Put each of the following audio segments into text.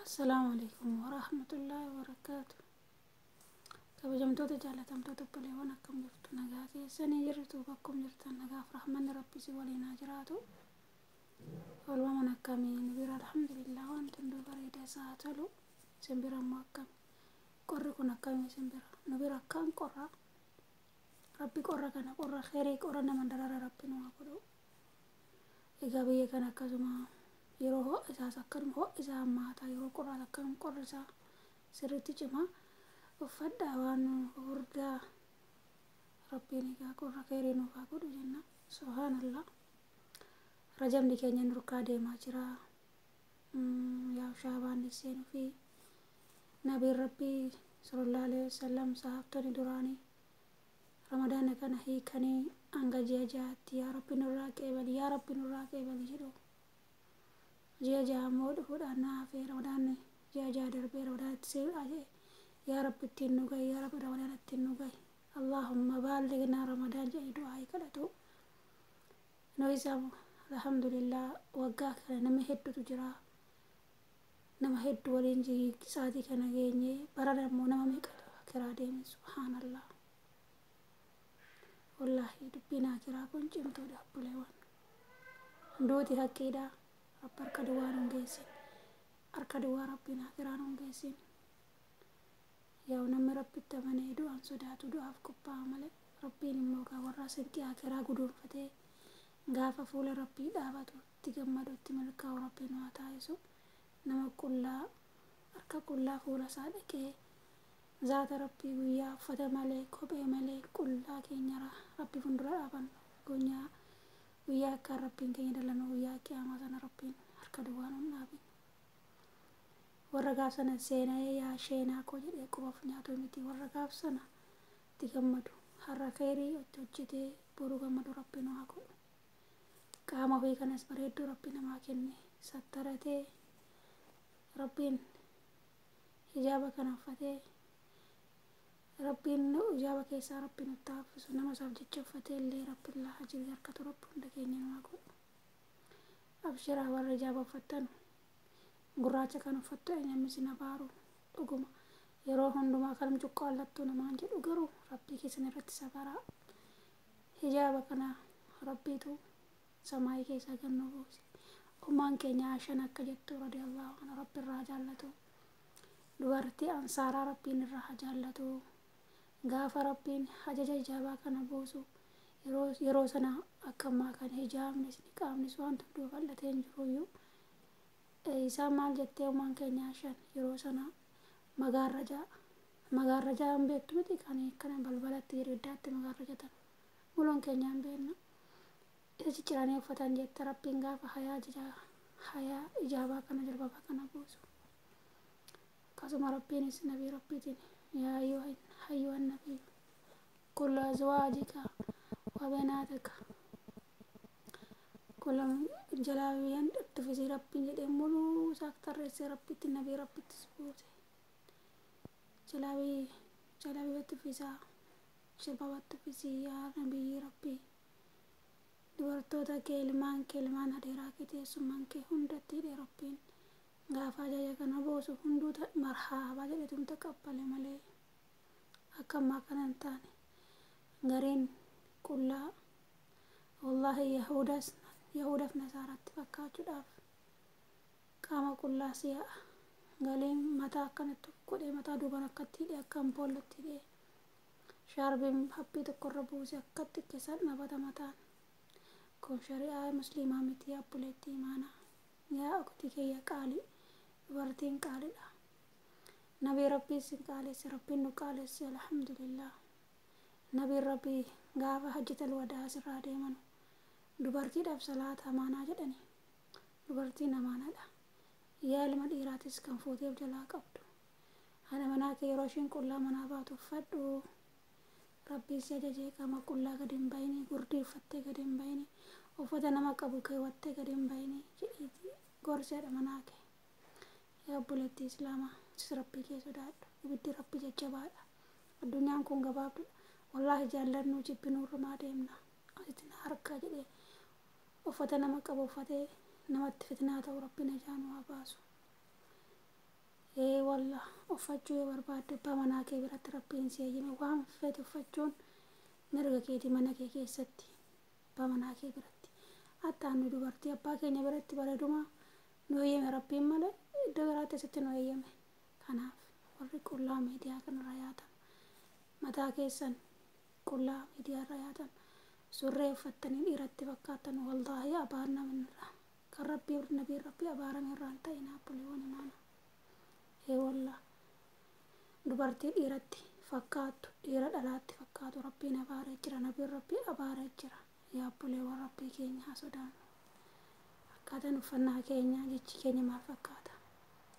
السلام عليكم ورحمة الله وبركاته. kabajamtoota jaalatamtoota obboleewwan akkam jirtu nagaa keessanii jirtu bakkum jirtan nagaaf rahmanni rabbii si waliin haa jiraatu. Oolmaan akkamiin bira alhamdulillah wanti hunduu bareeda isaa tolu simbira immoo akkam qorri kun akkamii simbira nu bira akkam qorra rabbi qorra kana qorra khairii qorra nama darara rabbi nu haa godhu. Egaa biyya kana akkasuma yeroo ho'isaas akkanuma ho'isaa hammaataa yeroo qorraas akkanuma qorri isaa sirriitti cimaa uffadha waan hurdaa rabbiin egaa qorra khairii nuuf haa godhu jenna. Subhaanallah rajabni keenya nurkaa deemaa jira. Yaa shaabaan seenuu fi nabiin rabbii sallallahu alaihi wasallam sahaabtonni duraanii ramadaana kana hiikanii hanga ji'a ja'aatti yaa rabbi nurraa qeebali yaa rabbi nurraa qeebali jedhu. Ji'a ja'a immoo dhufuudhaan naafee ramadaanni ji'a ja'a darbee ramadaanatti see'aa jedhe yaa rabbi ittiin nu gahi yaa rabbi ramadaan ittiin nu gahi allahumma baallignaa ramadaan jedhee du'aa kadhatu. Nu isa alhamdulillah waggaa kana nama hedduutu jira. Nama hedduu waliin sa'aatii kana geenye barana immoo nama meeqatu akiraa deeme. Subhaanallah wallahi dubbiin akiraa kun cimtuudha obboleewwan. Duuti hakkiidha. Rabbi harka duwwaa nu hin geessin. Harka duwwaa rabbiin akiraa nu hin geessin. Yaa namni rabbitti amanee du'aan sodaatu du'aaf qophaa'a malee rabbiin immoo gaa warra sinqii akiraa guduunfatee gaafa fuula rabbii dhaabatu itti gammadu itti milkaa'u rabbiin waa taasisu. Nama qullaa harka qullaa fuula isaa dhaqee zaata rabbii guyyaa uffata malee kophee malee qullaa keenya rabbi fuuldura dhaabannu guyyaa akka rabbiin keenya dalanu guyyaa qiyaamaa sana rabbiin harka duwwaa nu hin dhaabin. Warra gaaf sana seenaa yaa sheenaa koo jedhee qubaaf nyaatu miti warra gaaf sana itti gammadu har'a khairii itti hojjetee boruu gammadu rabbi nu haa godhu. Qaama ofii kanas bareedduu rabbi namaa kenne sattaratee rabbiin hijaaba kana uffatee rabbiin hijaaba keessaa rabbiin nutti haffisu nama isaaf jecha uffatee illee rabbiin laa ajiri harkatu rabbi hunda keenya nu haa godhu. Abshiraa warra hijaaba uffattan gurraacha kan uffattu eenyamni si nabaaru dhuguma yeroo hundumaa kan cuqqaallattu namaan jedhu garuu rabbii keessan irratti safaraa hijaaba kana rabbiitu samaayii keessaa gannoo buuse. Ummaan keenya Aishaan akka jettu radiyallahu anha rabbi irraa jaallatu dubartii ansaaraa rabbiin irraa jaallatu gaafa rabbiin ajaja hijaabaa kana buusu yeroo sana akka ammaa kan hijaabnis niqaabnis wanti hunduu bal'atee hin jiruyyuu isaan maal jettee ummaan keenya Aishaan yeroo sana magaarrajaa hin beektu miti kan akkana balbalatti hiriiddaatti magaarrajatan muloon keenya hin beekna. Isa cicciranii uffatan jette rabbiin gaafa hayaa ijaabaa kana jalbabaa kana buusu. Akkasuma rabbiinis nabii rabbiitiin yaa ayyuhan nabii qul azwaajika wa banaatika kullum jalaabiyyaan dhuffisii rabbiin jedhee muluu isaaf tarreessee rabbiitti nabii rabbiittis buuse. Jalaabii battufisaa jalbaba battufisii yaa nabii rabbii dubartoota kee ilmaan adeeraa kee teessummaan kee hundatti hidhee rabbiin gaafa ajaja kana buusu hunduu marhaabaa jedhetum taqabbale malee akka ammaa kana hin taane gariin qullaa wallahi yahudaaf nasaaratti fakkaachuudhaaf qaama qullaa si'a galiin mataa akkanatti godhee mataa duubaan akkatti hidhee akka ampoollotti hidhee shaarbiin haphii tokkorra buuse akkatti keessaan nabata mataan. Kun shari'aa musliimaa miti abbuleetti imaana yaa ukti kiyya qaalii dubartiin qaaliidha. Nabii rabbii sin qaalessi rabbiin nu qaalessi alhamdulillah. Nabiin rabbii gaafa hajjatal wadaa asirraa deemanu dubartiidhaaf salaata amaanaa jedhani dubartiin amaanaadha. Yaa ilma dhiiraatis kan fuuteef jalaa qabdu haadha manaa kee yeroo ishiin qullaa manaa baatu uffadhu rabbii si ajajee qaama qullaa gadi hin bayini gurdii uffattee gadi hin bayini uffata nama qabu keewwattee gadi hin bayini jedhiiti gorseedha manaa kee. Yaa obboleettii islaamaa sis rabbii kee sodaadhu ibiddi rabbii jajjabaadha. Addunyaan kun gabaabdudha wallahi jaallannuu jibbinuurrumaa deemna asitti na harkaa jedhee uffata nama qabu uffatee namatti fitnaa ta'u rabbiin ajaa nu haa baasu. والله وفجوا برباد بمنا كبرت ربين سيجي وام فت وفجون مرقا كيتي منا كي ستي بمنا كبرت حتى أنو دبرتي أبا كي نبرت بردوما نويم ربين ملا دبرات ست نويم كناف ورّي كلها ميديا كان رياتا متى كيسن كلها ميديا رياتا سوري فتني إيرت فكاتن والله أبارنا من كربي ورنبي ربي أبارا من رانتينا بليوني مانا هي والله دبرتي إيرتي فكاتو إيرت ألاتي فكاتو ربي نبارا جرا نبي ربي أبارا جرا يا بلي وربي كينيا سودان فكاتا نفنا كينيا جيتش كينيا ما فكاتا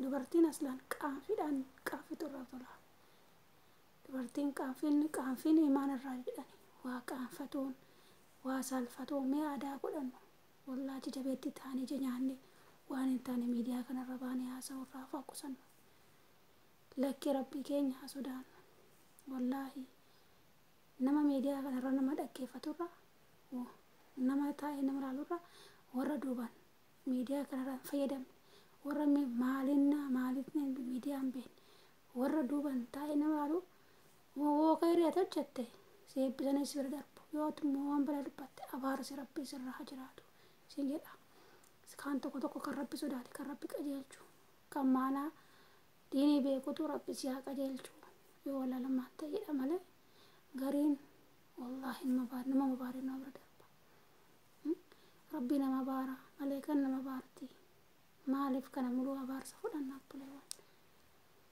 دبرتين أصلا كافيدان كافيتو الرطلة دبرتين كافين إيمان الراجلاني وكافتون وسالفتون ما أدا قلنا والله جبتي تاني جناني وان تاني ميديا كان رباني هاسا ورافا قسن لك ربي كينيا سودان والله نما ميديا كان رنا ما دكي فتورا نما تاي نمر علورا ورا دوبان ميديا كان ران فيدم ورا مالتنا ميديا بين ورا دوبان تاي نمر علو وغير يتجته سيب بزني سير درب يوت موان بلا دبت أبارس ربي سر حجراتو سيجدا سكان تكو كربي سوداتي كربي كجيلچو كمانا ديني بيكوتو ربي سيا كجيلچو يولا لما تيجي أمله غرين والله نما مباري نبر درب ربي نما بارا ملائكة نما بارتي مالف كان ملو أبارس فلان نقبله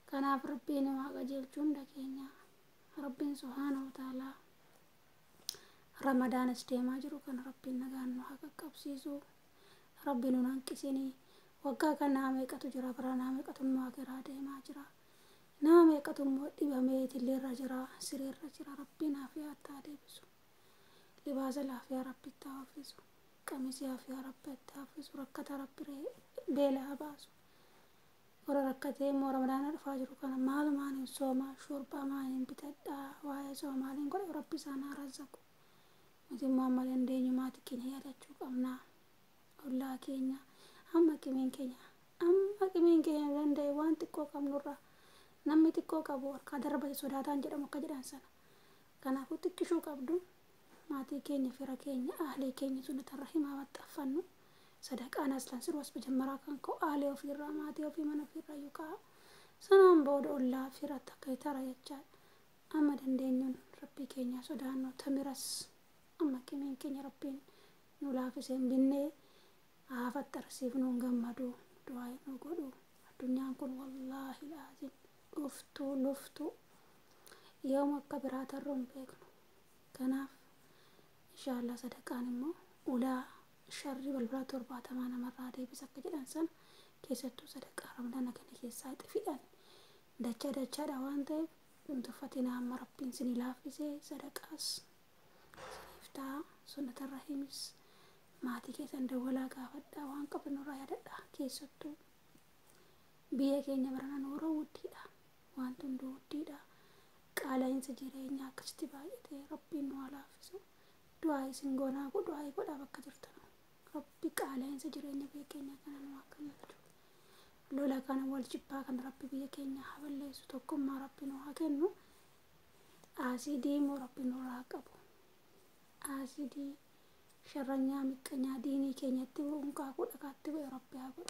كان ربي نما كجيلچو دكينيا ربي سبحانه وتعالى رمضان استيما جرو كان ربي نغانو حقا قبسيسو ربي ننكسيني وقا كان ناميقاتو جرا برا ناميقاتو مواقرا ديما جرا ناميقاتو مودي بميت اللي رجرا سرير رجرا ربي نافيا تاديبسو لباس العافية ربي تافزو قميص عافية ربي تافزو ركتا ربي بيلا باسو ورا ركتي مو رمضان الفاجر كان مال ماني سوما شوربا ماني بتدا واي سوما لين قول ربي سانا رزقو متي محمد انديني ماتي كينيا يالچو قمنا والله كينيا اما كيمين كينيا لندي وان تكو قم نورا نمي تكو قبور كدربه سوداتان جدمو كجدان سنه كان فوتكشو قبدو ماتي كينيا فرا كينيا اهلي كينيا سنه الرحيم واتفنو صدق أنا أصلاً سروس بجمرة كان كو آلي وفي الراماتي وفي من في الريوكا سنام بود الله في رتك ترى يجال أما دندين ربي كينيا سودانو تمرس أما كمين كينيا ربين نلافسين بني عافت ترسيف نونغمدو دعاء نقولو الدنيا كن والله لازم لفتو يوم كبرات الروم بيكنو كناف إن شاء الله صدقاني مو ولا شر بالبرا تربا تمانا مرة دي بسكة جلنسان كيستو صدقاء رمضان كان كيسايت فيان دچا دوان تيب انتفتنا أما ربين سني لافزي صدقاس سنفتا سنة الرحيمس ماتي كيسان دولا قافت دوان قبل نورا يددا كيستو بيه كينيا برنا نورا وديدا وانتون دو وديدا قالا إنسا جيرينيا كستبايتي ربين نوالافزو دعاء سنغونا قو دعاء قو دابك جرتنا ربي قالا إنسا جيرينيا بيه كينيا كان نواكنا لولا كان والجبا كان ربي بيه كينيا حبل ليسو توكم ما ربي نواكنو آسيدي مو ربي نوراقبو آسيدي شرنيا مكنيا ديني كينيا تبو انكا قو دكاتبو ربي هاقو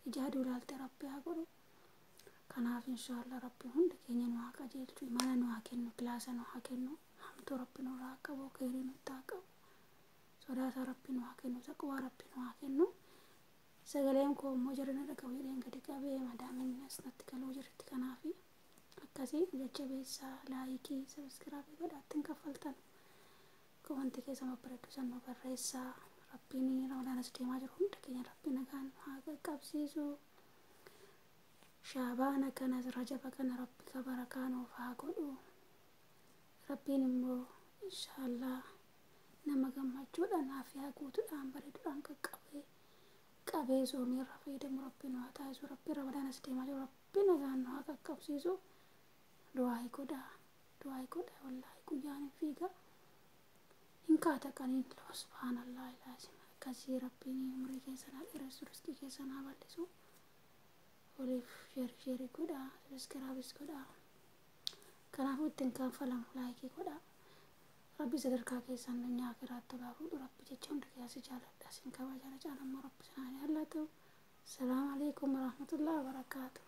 إجادو لالت ربي هاقو كناف إن شاء الله ربي هند كينيا نواكا جيلتو إيمانا نواكنو كلاسا نواكنو حمدو ربي نوراقبو كيري نتاقبو صداة ربي نواكنو تقوى ربي نواكنو سغلين كو مجرنا دقويرين قدقابي مدامين نسنت كالو جرت كنافي أكاسي جبيسا لايكي سبسكرابي بداتن كفلتن كوانتي كيسا مبردو سنو برئيسا ربيني رمضان استيما جرهم تكيني ربي نغان حاقا قبسيسو شعبانا كان رجب كان ربي كبركانو فاقودو ربيني مو إن شاء الله نما غمجو دان عافيا قوتو دان بريدو دان كقبي قبي زومي رفيدم ربي نواتايزو ربي رمضان استيما جو ربي نغان حاقا قبسيسو دعاي كودا والله كجاني فيغا إن كاتا كانين لو سبحان الله لازم كسي ربيني عمري كيسانا الرسول رزقي كيسانا بالسو oliif sheerii godhaa, sabiskiraabis godhaa. Kanaafuu ittiin kanfalamu laayikii godhaa. Rabbi sadarkaa keessan dunyaa akiraatti tolaa fuudhu. Rabbi jecha hunda keessi jaaladha. Isin kabajaa caalammoo Rabbi sinaa jaallatu. Salaamu alaikum warahmatullahi wabarakaatuh.